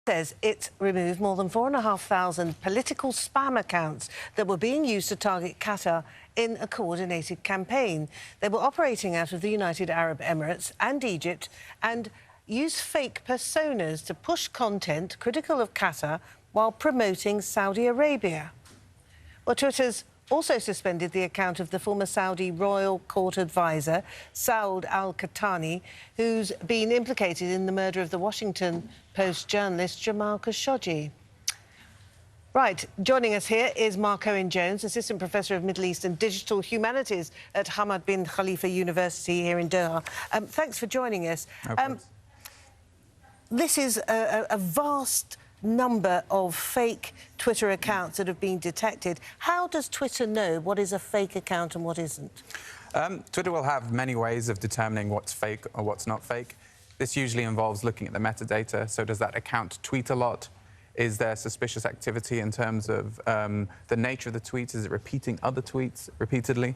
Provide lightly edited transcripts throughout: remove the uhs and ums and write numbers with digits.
says it's removed more than 4,500 political spam accounts that were being used to target Qatar in a coordinated campaign. They were operating out of the United Arab Emirates and Egypt and used fake personas to push content critical of Qatar while promoting Saudi Arabia. Well, Twitter's also suspended the account of the former Saudi royal court advisor, Saud al-Qahtani, who's been implicated in the murder of the Washington Post journalist Jamal Khashoggi. Right, joining us here is Marc Owen Jones, Assistant Professor of Middle East and Digital Humanities at Hamad bin Khalifa University here in Doha. Thanks for joining us. This is a vast number of fake Twitter accounts that have been detected. How does Twitter know what is a fake account and what isn't? Twitter will have many ways of determining what's fake or what's not fake. This usually involves looking at the metadata. So does that account tweet a lot? Is there suspicious activity in terms of the nature of the tweets? Is it repeating other tweets repeatedly?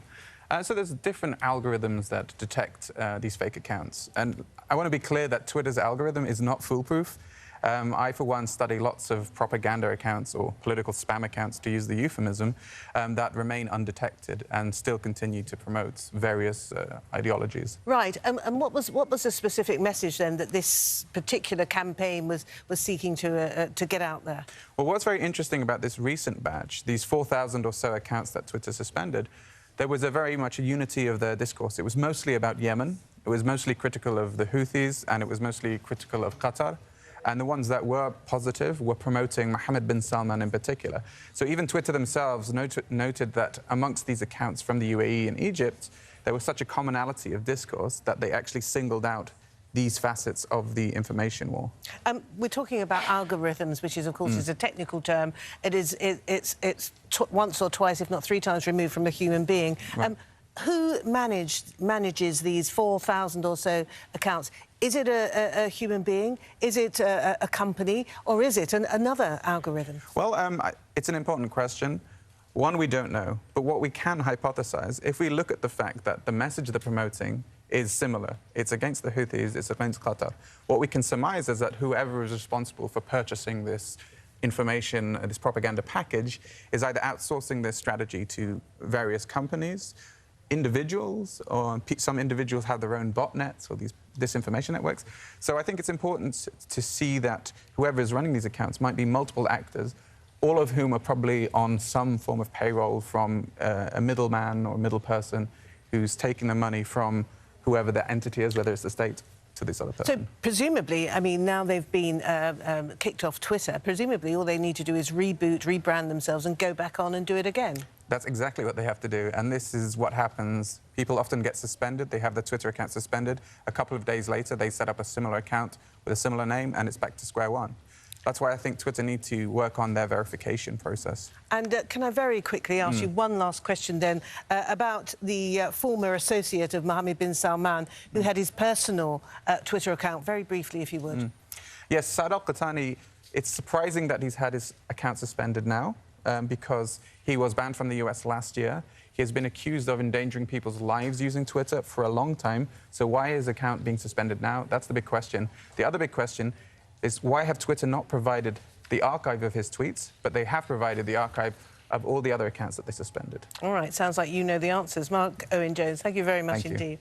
So there's different algorithms that detect these fake accounts. And I want to be clear that Twitter's algorithm is not foolproof. I, for one, study lots of propaganda accounts or political spam accounts, to use the euphemism, that remain undetected and still continue to promote various ideologies. Right. And what was the specific message, then, that this particular campaign was seeking to get out there? Well, what's very interesting about this recent batch, these 4,000 or so accounts that Twitter suspended, there was very much a unity of their discourse. It was mostly about Yemen. It was mostly critical of the Houthis, and it was mostly critical of Qatar. And the ones that were positive were promoting Mohammed bin Salman in particular. So even Twitter themselves noted that amongst these accounts from the UAE and Egypt, there was such a commonality of discourse that they actually singled out these facets of the information war. We're talking about algorithms, which is, of course, is a technical term. It's once or twice, if not three times, removed from a human being. Right. Who manages these 4,000 or so accounts? Is it a human being? Is it a company? Or is it another algorithm? Well, it's an important question. One, we don't know. But what we can hypothesize, if we look at the fact that the message they're promoting is similar, it's against the Houthis, it's against Qatar, what we can surmise is that whoever is responsible for purchasing this information, this propaganda package, is either outsourcing this strategy to various companies, individuals, or some individuals have their own botnets or these disinformation networks. So I think it's important to see that whoever is running these accounts might be multiple actors, all of whom are probably on some form of payroll from a middleman or middle person who's taking the money from whoever the entity is, whether it's the state, to this other person. So presumably, I mean, now they've been kicked off Twitter, presumably all they need to do is reboot, rebrand themselves and go back on and do it again. That's exactly what they have to do, and this is what happens. People often get suspended. They have their Twitter account suspended. A couple of days later, they set up a similar account with a similar name, and it's back to square one. That's why I think Twitter need to work on their verification process. And can I very quickly ask you one last question, then, about the former associate of Mohammed bin Salman, who had his personal Twitter account, very briefly, if you would. Yes, Saud al-Qahtani, it's surprising that he's had his account suspended now, because he was banned from the US last year. He has been accused of endangering people's lives using Twitter for a long time. So why is his account being suspended now? That's the big question. The other big question is, why have Twitter not provided the archive of his tweets, but they have provided the archive of all the other accounts that they suspended? All right, sounds like you know the answers. Marc Owen Jones, thank you very much indeed.